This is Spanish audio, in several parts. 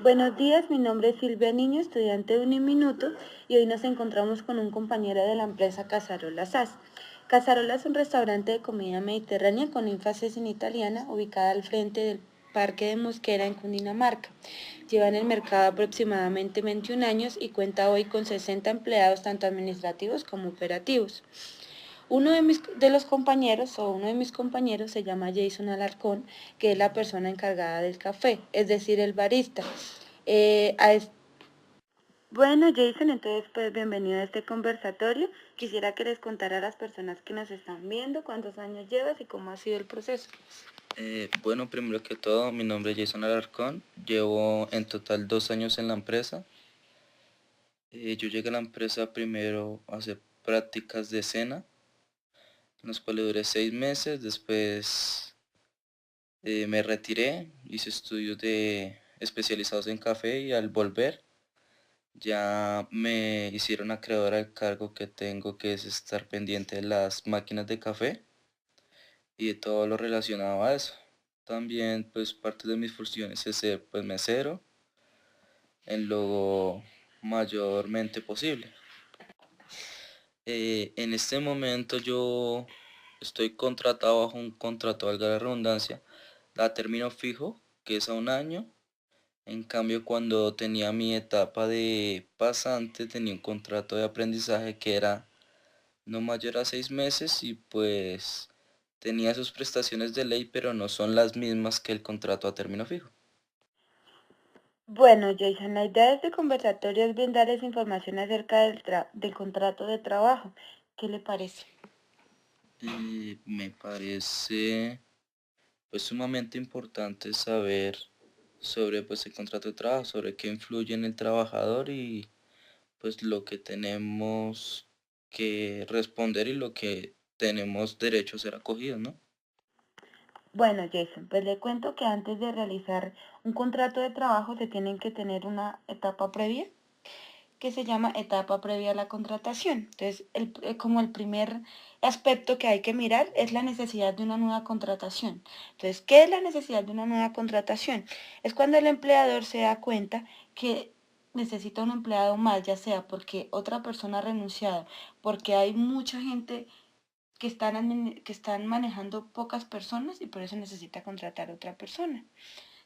Buenos días, mi nombre es Silvia Niño, estudiante de Uniminuto, y hoy nos encontramos con un compañero de la empresa Casarola SAS. Casarola es un restaurante de comida mediterránea con énfasis en italiana, ubicada al frente del Parque de Mosquera en Cundinamarca. Lleva en el mercado aproximadamente 21 años y cuenta hoy con 60 empleados tanto administrativos como operativos. Uno de mis compañeros se llama Jason Alarcón, que es la persona encargada del café, es decir, el barista. Eh, a es- bueno, Jason, entonces pues bienvenido a este conversatorio. Quisiera que les contara a las personas que nos están viendo cuántos años llevas y cómo ha sido el proceso. Bueno, primero que todo, mi nombre es Jason Alarcón. Llevo en total 2 años en la empresa. Yo llegué a la empresa primero a hacer prácticas de cena, en las cuales duré 6 meses. Después me retiré, hice estudios especializados en café y al volver ya me hicieron acreedor al cargo que tengo, que es estar pendiente de las máquinas de café y de todo lo relacionado a eso. También pues parte de mis funciones es ser pues mesero en lo mayormente posible. En este momento yo estoy contratado bajo un contrato, valga la redundancia, a término fijo, que es a un año. En cambio, cuando tenía mi etapa de pasante, tenía un contrato de aprendizaje que era no mayor a 6 meses y pues tenía sus prestaciones de ley, pero no son las mismas que el contrato a término fijo. Bueno, Jason, la idea de este conversatorio es brindarles información acerca del contrato de trabajo. ¿Qué le parece? Me parece pues sumamente importante saber sobre pues el contrato de trabajo, sobre qué influye en el trabajador y pues lo que tenemos que responder y lo que tenemos derecho a ser acogidos, ¿no? Bueno, Jason, pues le cuento que antes de realizar un contrato de trabajo se tienen que tener una etapa previa que se llama etapa previa a la contratación. Entonces, como el primer aspecto que hay que mirar es la necesidad de una nueva contratación. Entonces, ¿qué es la necesidad de una nueva contratación? Es cuando el empleador se da cuenta que necesita un empleado más, ya sea porque otra persona ha renunciado, porque hay mucha gente que están manejando pocas personas y por eso necesita contratar a otra persona.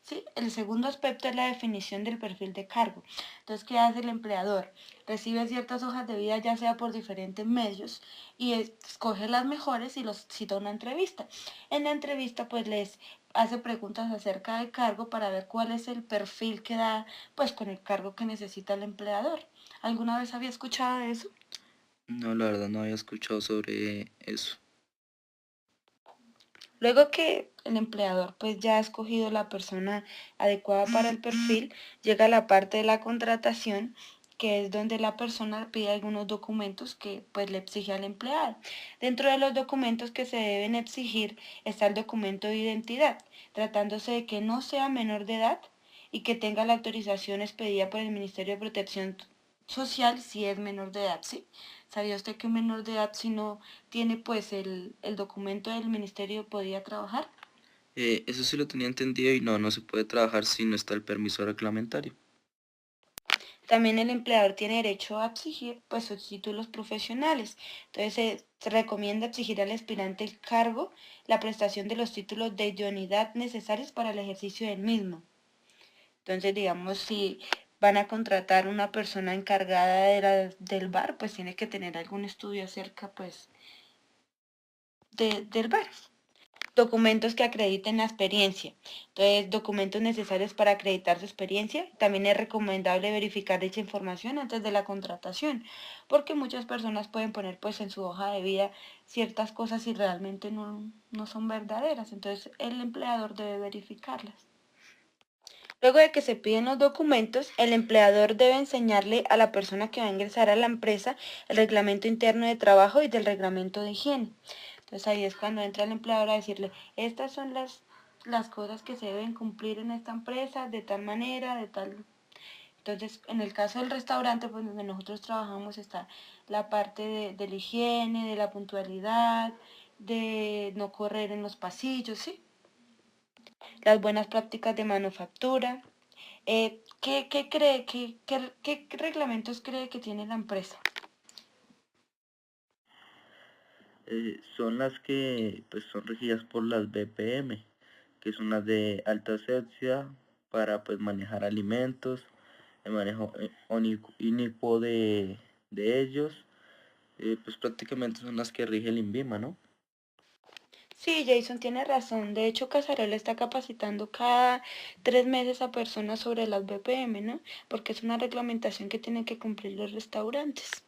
¿Sí? El segundo aspecto es la definición del perfil de cargo. Entonces, ¿qué hace el empleador? Recibe ciertas hojas de vida, ya sea por diferentes medios, y escoge las mejores y los cita a una entrevista. En la entrevista, pues les hace preguntas acerca del cargo para ver cuál es el perfil que da, pues con el cargo que necesita el empleador. ¿Alguna vez había escuchado de eso? No, la verdad no había escuchado sobre eso. Luego que el empleador pues ya ha escogido la persona adecuada para el perfil, llega la parte de la contratación, que es donde la persona pide algunos documentos que pues le exige al empleado. Dentro de los documentos que se deben exigir está el documento de identidad, tratándose de que no sea menor de edad y que tenga la autorización expedida por el Ministerio de Protección Social si es menor de edad, ¿sí? ¿Sabía usted que un menor de edad si no tiene pues el documento del ministerio podía trabajar? Eso sí lo tenía entendido y no, no se puede trabajar si no está el permiso reglamentario. También el empleador tiene derecho a exigir pues sus títulos profesionales. Entonces se recomienda exigir al aspirante el cargo la prestación de los títulos de idoneidad necesarios para el ejercicio del mismo. Entonces, digamos, si van a contratar una persona encargada del bar, pues tiene que tener algún estudio acerca pues del bar. Documentos que acrediten la experiencia. Entonces, documentos necesarios para acreditar su experiencia. También es recomendable verificar dicha información antes de la contratación, porque muchas personas pueden poner pues en su hoja de vida ciertas cosas y realmente no son verdaderas. Entonces, el empleador debe verificarlas. Luego de que se piden los documentos, el empleador debe enseñarle a la persona que va a ingresar a la empresa el reglamento interno de trabajo y del reglamento de higiene. Entonces ahí es cuando entra el empleador a decirle, estas son las cosas que se deben cumplir en esta empresa, de tal manera, de tal. Entonces, en el caso del restaurante, pues donde nosotros trabajamos está la parte de la higiene, de la puntualidad, de no correr en los pasillos, ¿sí? Las buenas prácticas de manufactura, ¿Qué cree, qué reglamentos cree que tiene la empresa? Son las que pues son regidas por las BPM, que son las de alta asepsia para pues manejar alimentos, el manejo inicuo de ellos, pues prácticamente son las que rige el INVIMA, ¿no? Sí, Jason tiene razón. De hecho, Casarola está capacitando cada 3 meses a personas sobre las BPM, ¿no? Porque es una reglamentación que tienen que cumplir los restaurantes.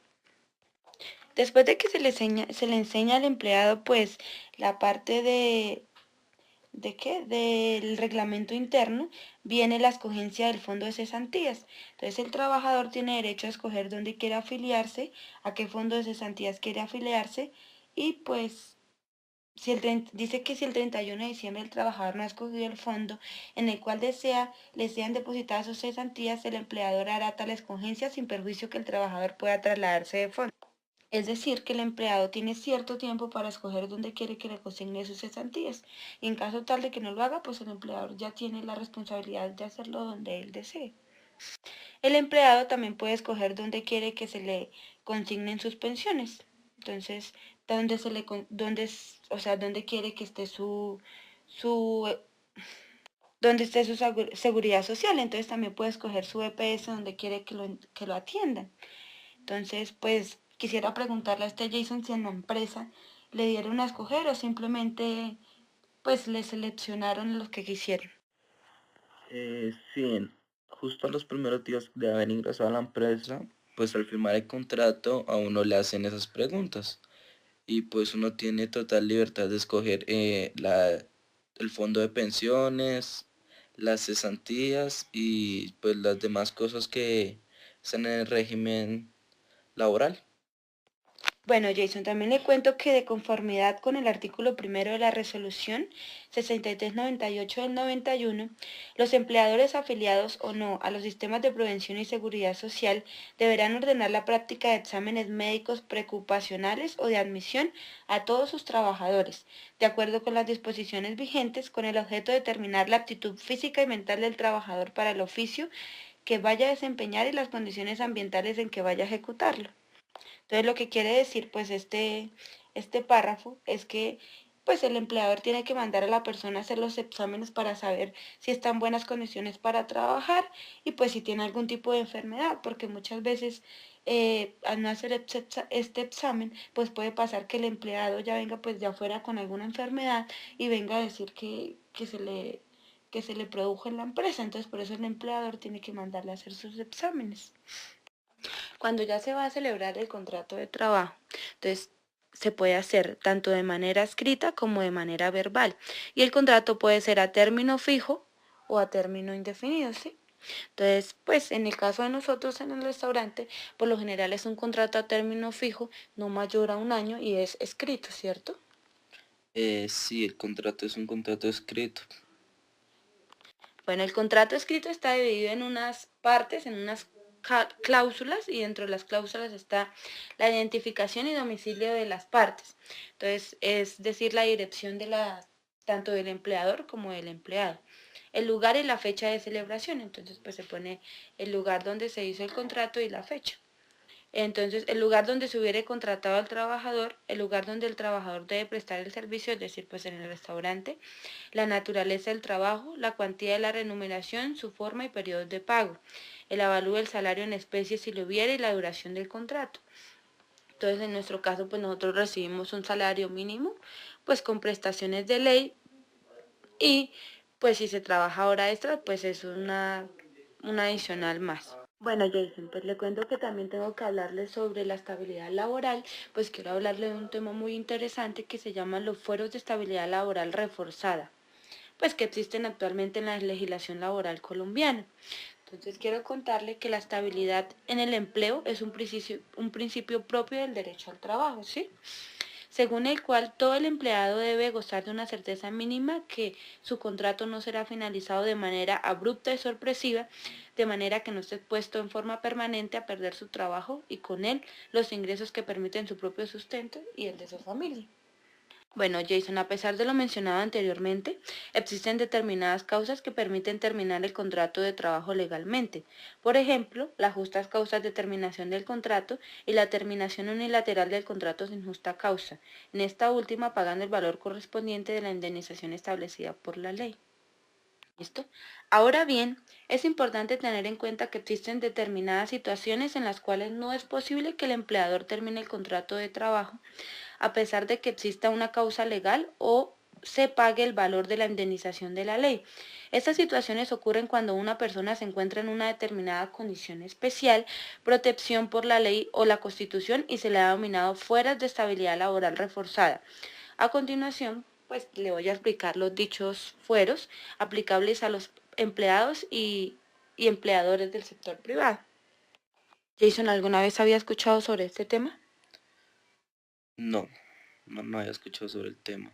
Después de que se le enseña al empleado, pues, la parte ¿de qué? Del reglamento interno, viene la escogencia del fondo de cesantías. Entonces, el trabajador tiene derecho a escoger dónde quiere afiliarse, a qué fondo de cesantías quiere afiliarse, y pues dice que si el 31 de diciembre el trabajador no ha escogido el fondo en el cual le sean depositadas sus cesantías, el empleador hará tal escogencia sin perjuicio que el trabajador pueda trasladarse de fondo. Es decir, que el empleado tiene cierto tiempo para escoger dónde quiere que le consigne sus cesantías. Y en caso tal de que no lo haga, pues el empleador ya tiene la responsabilidad de hacerlo donde él desee. El empleado también puede escoger dónde quiere que se le consignen sus pensiones. Entonces, dónde se le o sea, dónde quiere que esté su dónde esté su seguridad social. Entonces también puede escoger su EPS donde quiere que lo atiendan. Entonces, pues quisiera preguntarle a este Jason si en la empresa le dieron a escoger o simplemente pues le seleccionaron los que quisieron. Sí, justo a los primeros días de haber ingresado a la empresa, pues al firmar el contrato a uno le hacen esas preguntas y pues uno tiene total libertad de escoger el fondo de pensiones, las cesantías y pues las demás cosas que están en el régimen laboral. Bueno, Jason, también le cuento que de conformidad con el artículo primero de la resolución 6398 del 91, los empleadores afiliados o no a los sistemas de prevención y seguridad social deberán ordenar la práctica de exámenes médicos preocupacionales o de admisión a todos sus trabajadores, de acuerdo con las disposiciones vigentes, con el objeto de determinar la aptitud física y mental del trabajador para el oficio que vaya a desempeñar y las condiciones ambientales en que vaya a ejecutarlo. Entonces, lo que quiere decir, pues, este párrafo es que, pues, el empleador tiene que mandar a la persona a hacer los exámenes para saber si está en buenas condiciones para trabajar y, pues, si tiene algún tipo de enfermedad, porque muchas veces, al no hacer este examen, pues puede pasar que el empleado ya venga, pues, de afuera con alguna enfermedad y venga a decir que se le produjo en la empresa. Entonces, por eso el empleador tiene que mandarle a hacer sus exámenes cuando ya se va a celebrar el contrato de trabajo. Entonces, se puede hacer tanto de manera escrita como de manera verbal. Y el contrato puede ser a término fijo o a término indefinido, ¿sí? Entonces, pues en el caso de nosotros en el restaurante, por lo general es un contrato a término fijo, no mayor a un año y es escrito, ¿cierto? Sí, el contrato es un contrato escrito. Bueno, el contrato escrito está dividido en unas partes, en unas cláusulas y dentro de las cláusulas está la identificación y domicilio de las partes. Entonces, es decir, la dirección de tanto del empleador como del empleado. El lugar y la fecha de celebración. Entonces, pues se pone el lugar donde se hizo el contrato y la fecha. Entonces, el lugar donde se hubiere contratado al trabajador, el lugar donde el trabajador debe prestar el servicio, es decir, pues en el restaurante, la naturaleza del trabajo, la cuantía de la remuneración, su forma y periodos de pago, el avalúo del salario en especie si lo hubiera y la duración del contrato. Entonces, en nuestro caso, pues nosotros recibimos un salario mínimo, pues con prestaciones de ley y pues si se trabaja hora extra, pues es una adicional más. Bueno, Jason, pues le cuento que también tengo que hablarle sobre la estabilidad laboral, pues quiero hablarle de un tema muy interesante que se llama los fueros de estabilidad laboral reforzada, pues que existen actualmente en la legislación laboral colombiana. Entonces quiero contarle que la estabilidad en el empleo es un principio propio del derecho al trabajo, ¿sí? Según el cual todo el empleado debe gozar de una certeza mínima que su contrato no será finalizado de manera abrupta y sorpresiva, de manera que no esté expuesto en forma permanente a perder su trabajo y con él los ingresos que permiten su propio sustento y el de su familia. Bueno, Jason, a pesar de lo mencionado anteriormente, existen determinadas causas que permiten terminar el contrato de trabajo legalmente. Por ejemplo, las justas causas de terminación del contrato y la terminación unilateral del contrato sin justa causa, en esta última pagando el valor correspondiente de la indemnización establecida por la ley. ¿Listo? Ahora bien, es importante tener en cuenta que existen determinadas situaciones en las cuales no es posible que el empleador termine el contrato de trabajo a pesar de que exista una causa legal o se pague el valor de la indemnización de la ley. Estas situaciones ocurren cuando una persona se encuentra en una determinada condición especial, protección por la ley o la Constitución y se le ha denominado fueras de estabilidad laboral reforzada. A continuación, pues le voy a explicar los dichos fueros aplicables a los empleados y empleadores del sector privado. Jason, ¿alguna vez había escuchado sobre este tema? No, no había escuchado sobre el tema.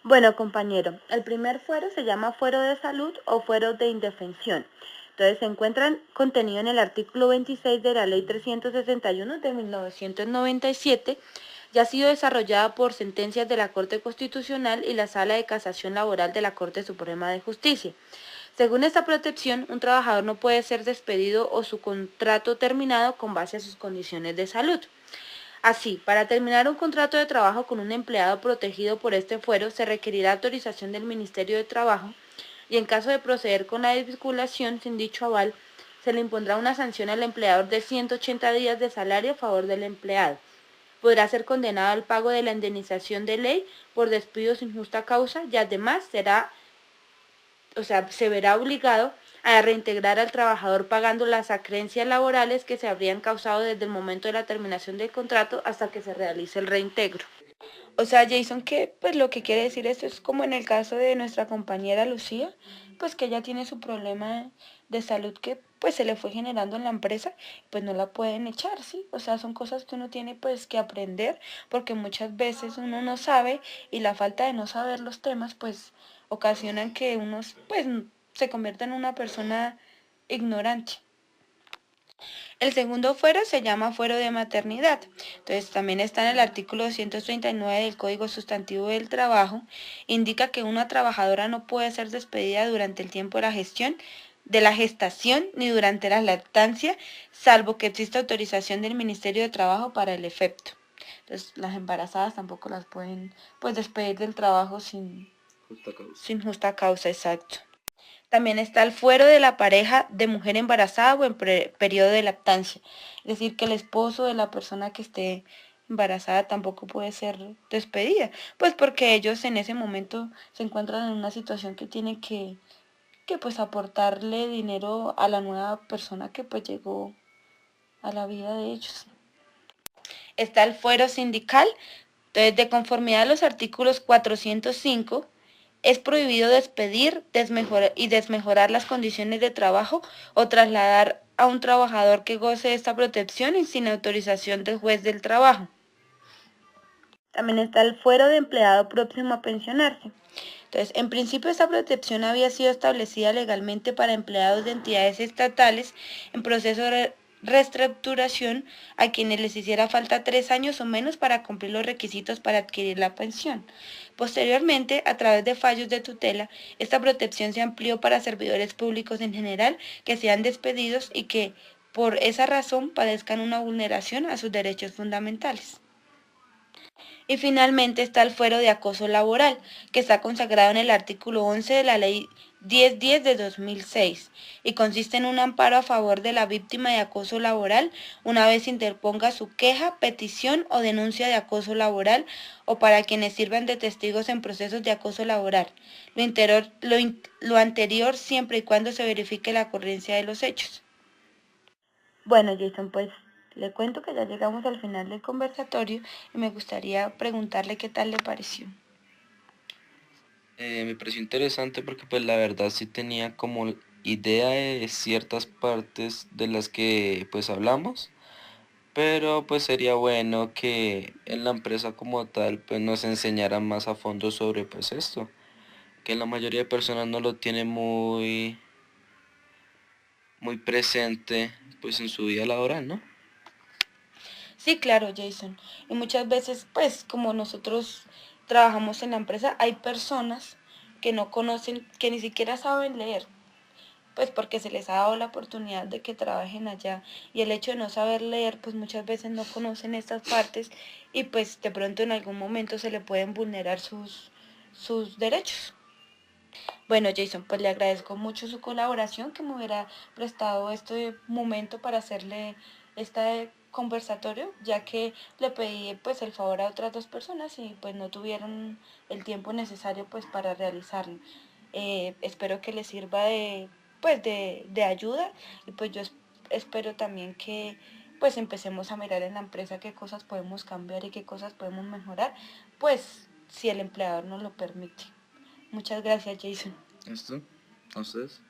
Bueno, compañero, el primer fuero se llama fuero de salud o fuero de indefensión. Entonces se encuentran contenido en el artículo 26 de la Ley 361 de 1997 y ha sido desarrollada por sentencias de la Corte Constitucional y la Sala de Casación Laboral de la Corte Suprema de Justicia. Según esta protección, un trabajador no puede ser despedido o su contrato terminado con base a sus condiciones de salud. Así, para terminar un contrato de trabajo con un empleado protegido por este fuero, se requerirá autorización del Ministerio de Trabajo y en caso de proceder con la desvinculación sin dicho aval, se le impondrá una sanción al empleador de 180 días de salario a favor del empleado. Podrá ser condenado al pago de la indemnización de ley por despido sin justa causa y además se verá obligado a reintegrar al trabajador pagando las acreencias laborales que se habrían causado desde el momento de la terminación del contrato hasta que se realice el reintegro. O sea, Jason, que pues lo que quiere decir esto es como en el caso de nuestra compañera Lucía, pues que ella tiene su problema de salud que pues se le fue generando en la empresa, pues no la pueden echar, ¿sí? O sea, son cosas que uno tiene pues que aprender, porque muchas veces uno no sabe y la falta de no saber los temas pues ocasionan que uno pues se convierta en una persona ignorante. El segundo fuero se llama fuero de maternidad. Entonces también está en el artículo 239 del Código Sustantivo del Trabajo. Indica que una trabajadora no puede ser despedida durante el tiempo de la gestación ni durante la lactancia, salvo que exista autorización del Ministerio de Trabajo para el efecto. Entonces las embarazadas tampoco las pueden pues despedir del trabajo sin justa causa, exacto. También está el fuero de la pareja de mujer embarazada o en periodo de lactancia. Es decir, que el esposo de la persona que esté embarazada tampoco puede ser despedida, pues porque ellos en ese momento se encuentran en una situación que tienen que pues aportarle dinero a la nueva persona que pues llegó a la vida de ellos. Está el fuero sindical. Entonces, de conformidad a los artículos 405, es prohibido despedir y desmejorar las condiciones de trabajo o trasladar a un trabajador que goce de esta protección y sin autorización del juez del trabajo. También está el fuero de empleado próximo a pensionarse. Entonces, en principio esta protección había sido establecida legalmente para empleados de entidades estatales en proceso de reestructuración a quienes les hiciera falta 3 años o menos para cumplir los requisitos para adquirir la pensión. Posteriormente, a través de fallos de tutela, esta protección se amplió para servidores públicos en general que sean despedidos y que por esa razón padezcan una vulneración a sus derechos fundamentales. Y finalmente está el fuero de acoso laboral, que está consagrado en el artículo 11 de la Ley 1010 de 2006 y consiste en un amparo a favor de la víctima de acoso laboral una vez interponga su queja, petición o denuncia de acoso laboral o para quienes sirvan de testigos en procesos de acoso laboral. Lo anterior siempre y cuando se verifique la ocurrencia de los hechos. Bueno, Jason, pues le cuento que ya llegamos al final del conversatorio y me gustaría preguntarle qué tal le pareció. Me pareció interesante porque pues la verdad sí tenía como idea de ciertas partes de las que pues hablamos, pero pues sería bueno que en la empresa como tal pues nos enseñaran más a fondo sobre pues esto, que la mayoría de personas no lo tiene muy presente pues en su vida laboral, ¿no? Sí, claro, Jason. Y muchas veces, pues, como nosotros trabajamos en la empresa, hay personas que no conocen, que ni siquiera saben leer, pues porque se les ha dado la oportunidad de que trabajen allá y el hecho de no saber leer, pues muchas veces no conocen estas partes y pues de pronto en algún momento se le pueden vulnerar sus derechos. Bueno, Jason, pues le agradezco mucho su colaboración, que me hubiera prestado este momento para hacerle este conversatorio, ya que le pedí pues el favor a otras dos personas y pues no tuvieron el tiempo necesario pues para realizarlo. Espero que les sirva de ayuda y pues yo espero también que pues empecemos a mirar en la empresa qué cosas podemos cambiar y qué cosas podemos mejorar, pues si el empleador nos lo permite. Muchas gracias, Jason. ¿Esto? ¿A ustedes?